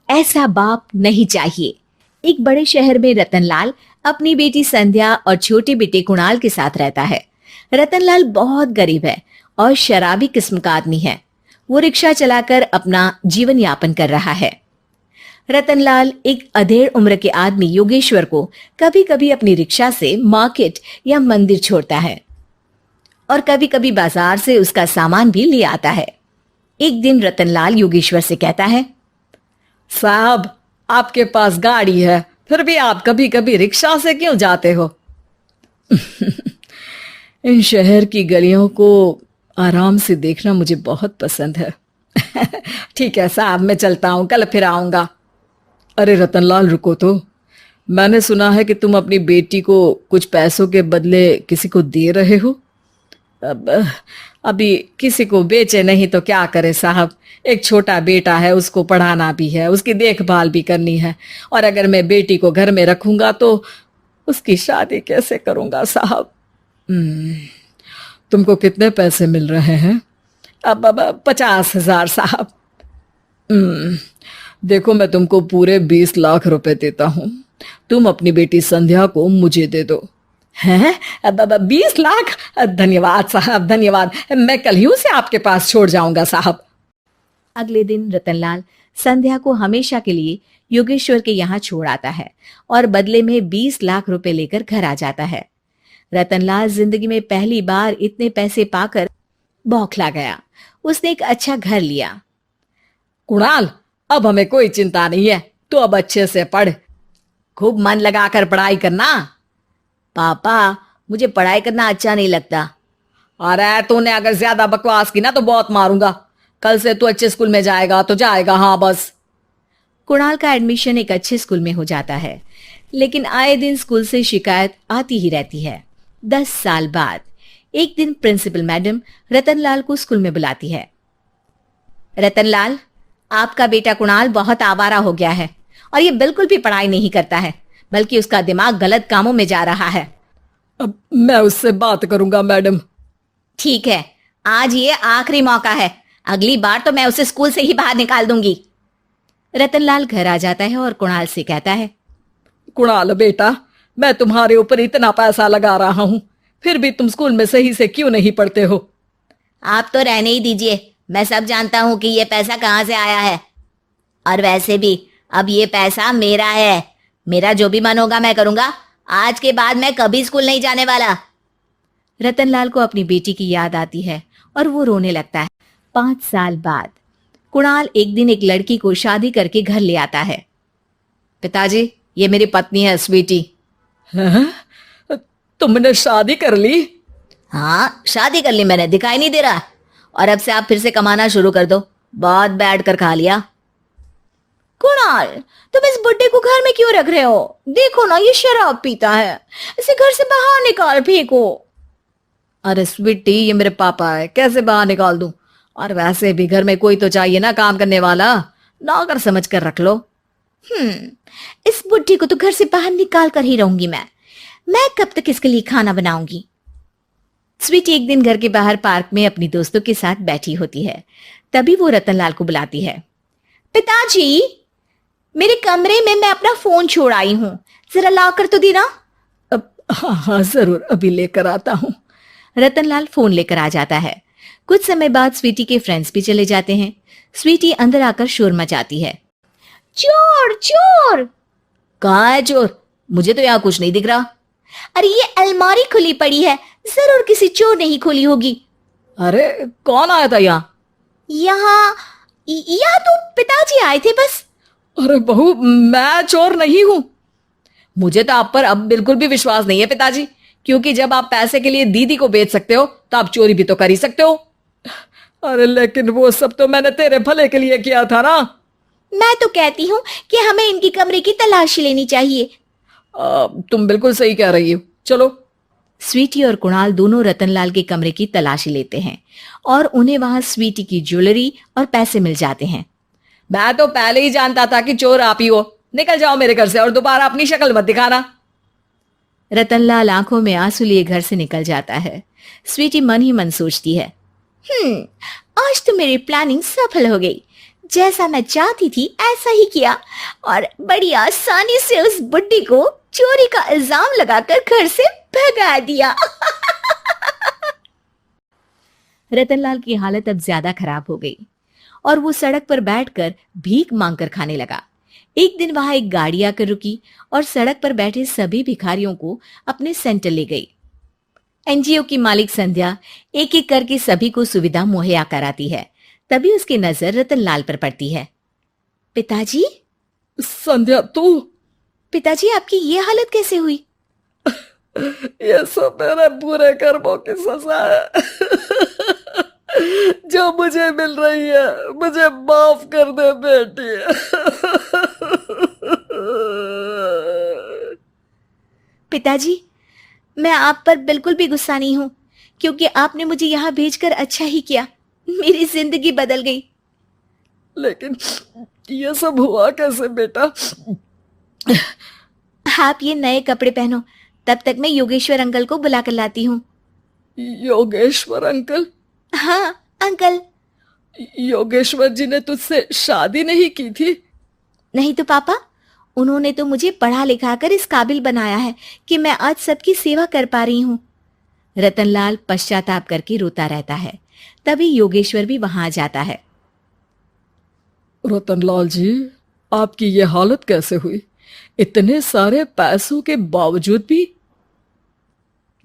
ऐसा बाप नहीं चाहिए। एक बड़े शहर में रतनलाल अपनी बेटी संध्या और छोटे बेटे कुणाल के साथ रहता है। रतनलाल बहुत गरीब है और शराबी किस्म का आदमी है। वो रिक्शा चलाकर अपना जीवन यापन कर रहा है। रतनलाल एक अधेड़ उम्र के आदमी योगेश्वर को कभी कभी अपनी रिक्शा से मार्केट या मंदिर छोड़ता है और कभी कभी बाजार से उसका सामान भी ले आता है। एक दिन रतनलाल योगेश्वर से कहता है, साहब, आपके पास गाड़ी है, फिर भी आप कभी कभी रिक्शा से क्यों जाते हो? इन शहर की गलियों को आराम से देखना मुझे बहुत पसंद है। ठीक है साहब, मैं चलता हूँ, कल फिर आऊंगा। अरे रतनलाल, रुको तो। मैंने सुना है कि तुम अपनी बेटी को कुछ पैसों के बदले किसी को दे रहे हो। अभी किसी को बेचे नहीं तो क्या करे साहब। एक छोटा बेटा है, उसको पढ़ाना भी है, उसकी देखभाल भी करनी है, और अगर मैं बेटी को घर में रखूंगा तो उसकी शादी कैसे करूंगा साहब। तुमको कितने पैसे मिल रहे हैं? अब 50,000 साहब। देखो, मैं तुमको पूरे 20 लाख रुपए देता हूँ। तुम अपनी बेटी संध्या को मुझे दे दो। हैं? अब 20 लाख? धन्यवाद साहब, धन्यवाद। मैं कल ही उसे आपके पास छोड़ जाऊंगा साहब। अगले दिन रतनलाल संध्या को हमेशा के लिए योगेश्वर के यहाँ छोड़ आता है और बदले में 20 लाख रुपए लेकर घर आ जाता है। रतनलाल जिंदगी में पहली बार इतने पैसे पाकर बौखला गया। उसने एक अच्छा घर लिया। कुणाल, अब हमें कोई चिंता नहीं है, तो अब अच्छे से पढ़, खूब मन लगाकर पढ़ाई करना। पापा, मुझे पढ़ाई करना अच्छा नहीं लगता। अरे तूने अगर ज्यादा बकवास की ना तो बहुत मारूंगा। कल से तू अच्छे स्कूल में जाएगा तो जाएगा, हाँ बस। कुणाल का एडमिशन एक अच्छे स्कूल में हो जाता है, लेकिन आए दिन स्कूल से शिकायत आती ही रहती है। 10 साल बाद एक दिन प्रिंसिपल मैडम रतनलाल को स्कूल में बुलाती है। रतनलाल, आपका बेटा कुणाल बहुत आवारा हो गया है और ये बिल्कुल भी पढ़ाई नहीं करता है, बल्कि उसका दिमाग गलत कामों में जा रहा है। अब मैं उससे बात करूंगा मैडम। ठीक है, आज ये आखिरी मौका है, अगली बार तो मैं उसे स्कूल से ही बाहर निकाल दूंगी। रतनलाल घर आ जाता है और कुणाल से कहता है, कुणाल बेटा, मैं तुम्हारे ऊपर इतना पैसा लगा रहा हूं, फिर भी तुम स्कूल में सही से क्यों नहीं पढ़ते हो? आप तो रहने ही दीजिए, मैं सब जानता हूं कि ये पैसा कहां से आया है। और वैसे भी अब ये पैसा मेरा है, मेरा जो भी मन होगा मैं करूंगा। आज के बाद मैं कभी स्कूल नहीं जाने वाला। रतनलाल को अपनी बेटी की याद आती है और वो रोने लगता है। 5 साल बाद कुणाल एक दिन एक लड़की को शादी करके घर ले आता है। पिताजी, ये मेरी पत्नी है स्वीटी। तुमने शादी कर ली? हाँ, शादी कर ली मैंने, दिखाई नहीं दे रहा? और अब से आप फिर से कमाना शुरू कर दो, बहुत बैठ कर खा लिया। कुणाल, तुम इस बुड्ढे को घर में क्यों रख रहे हो? देखो ना, ये शराब पीता है, इसे घर से बाहर निकाल फेंको। अरे स्वीटी, ये मेरे पापा है, कैसे बाहर निकाल दूं? और वैसे भी घर में कोई तो चाहिए ना काम करने वाला, नौकर समझ कर रख लो। इस बुड्ढी को तो घर से बाहर निकाल कर ही रहूंगी मैं कब तक इसके लिए खाना बनाऊंगी? स्वीटी एक दिन घर के बाहर पार्क में अपनी दोस्तों के साथ बैठी होती है। तभी वो रतनलाल को बुलाती है। पिताजी, मेरे कमरे में मैं अपना फोन छोड़ आई हूँ, जरा ला कर तो देना। हाँ हाँ जरूर, अभी लेकर आता हूँ। रतनलाल फोन लेकर आ जाता है। कुछ समय बाद स्वीटी के फ्रेंड्स भी चले जाते हैं। स्वीटी अंदर आकर शोर मचाती है, चोर चोर। कहाँ है चोर? मुझे तो यहाँ कुछ नहीं दिख रहा। अरे ये अलमारी खुली पड़ी है, जरूर किसी चोर ने ही खोली होगी। अरे कौन आया था यहाँ? यहाँ तो पिताजी आए थे बस। अरे बहू, मैं चोर नहीं हूँ। मुझे तो आप पर अब बिल्कुल भी विश्वास नहीं है पिताजी, क्योंकि जब आप पैसे के लिए दीदी को बेच सकते हो तो आप चोरी भी तो कर ही सकते हो। अरे लेकिन वो सब तो मैंने तेरे भले के लिए किया था ना। मैं तो कहती हूँ कि हमें इनकी कमरे की तलाशी लेनी चाहिए। तुम बिल्कुल सही कह रही हो, चलो। स्वीटी और कुणाल दोनों रतनलाल के कमरे की तलाशी लेते हैं और उन्हें वहां स्वीटी की ज्वेलरी और पैसे मिल जाते हैं। मैं तो पहले ही जानता था कि चोर आप ही हो। निकल जाओ मेरे घर से और दोबारा अपनी शक्ल मत दिखाना। रतनलाल आंखों में आंसू लिए घर से निकल जाता है। स्वीटी मन ही मन सोचती है, आज तो मेरी प्लानिंग सफल हो गई। जैसा मैं चाहती थी ऐसा ही किया और बड़ी आसानी से उस बुड्ढी को चोरी का इल्जाम लगाकर घर से भगा दिया। रतनलाल की हालत अब ज्यादा खराब हो गई और वो सड़क पर बैठकर भीख मांगकर खाने लगा। एक दिन वहां एक गाड़ी आकर रुकी और सड़क पर बैठे सभी भिखारियों को अपने सेंटर ले गई। एनजीओ की मालिक संध्या एक एक करके सभी को सुविधा मुहैया कराती है। तभी उसकी नजर रतनलाल पर पड़ती है। पिताजी, संध्या तू? पिताजी आपकी ये हालत कैसे हुई? ये सब मेरे बुरे कर्मों की सजा है जो मुझे मिल रही है। मुझे माफ कर दे बेटी। पिताजी, मैं आप पर बिल्कुल भी गुस्सा नहीं हूं, क्योंकि आपने मुझे यहाँ भेजकर अच्छा ही किया। मेरी जिंदगी बदल गई। लेकिन ये सब हुआ कैसे बेटा? आप ये नए कपड़े पहनो, तब तक मैं योगेश्वर अंकल को बुला कर लाती हूँ। योगेश्वर अंकल? हाँ अंकल। योगेश्वर जी ने तुझसे शादी नहीं की थी? नहीं तो पापा, उन्होंने तो मुझे पढ़ा लिखा कर इस काबिल बनाया है कि मैं आज सबकी सेवा कर पा रही हूँ। रतनलाल पश्चाताप करके रोता रहता है। तभी योगेश्वर भी वहां आ जाता है। रतनलाल जी, आपकी ये हालत कैसे हुई? इतने सारे पैसों के बावजूद भी?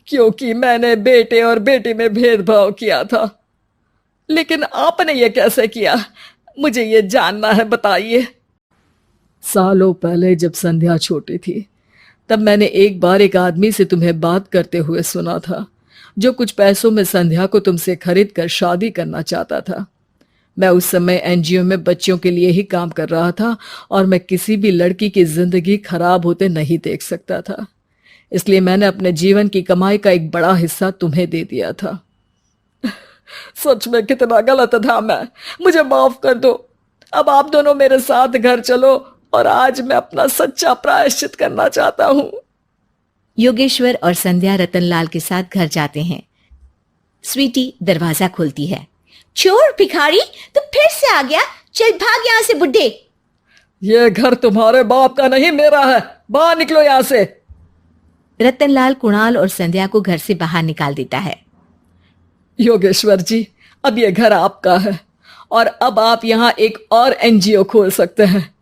क्योंकि मैंने बेटे और बेटी में भेदभाव किया था। लेकिन आपने ये कैसे किया? मुझे ये जानना है, बताइए। सालों पहले जब संध्या छोटी थी, तब मैंने एक बार एक आदमी से तुम्हें बात करते हुए सुना था, जो कुछ पैसों में संध्या को तुमसे खरीद कर शादी करना चाहता था। मैं उस समय एनजीओ में बच्चों के लिए ही काम कर रहा था और मैं किसी भी लड़की की जिंदगी खराब होते नहीं देख सकता था। इसलिए मैंने अपने जीवन की कमाई का एक बड़ा हिस्सा तुम्हें दे दिया था। सच में कितना गलत था मैं। मुझे माफ कर दो। अब आप दोनों मेरे साथ घर चलो और आज मैं अपना सच्चा प्रायश्चित करना चाहता हूं। योगेश्वर और संध्या रतनलाल के साथ घर जाते हैं। स्वीटी दरवाजा खोलती है। चोर भिखारी, तो फिर से आ गया? चल भाग यहाँ से बुड्ढे। ये घर तुम्हारे बाप का नहीं, मेरा है। बाहर निकलो यहाँ से। रतनलाल कुणाल और संध्या को घर से बाहर निकाल देता है। योगेश्वर जी, अब ये घर आपका है और अब आप यहाँ एक और एनजीओ खोल सकते हैं।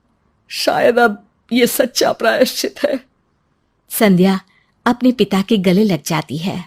शायद अब ये सच्चा प्रायश्चित है। संध्या अपने पिता के गले लग जाती है।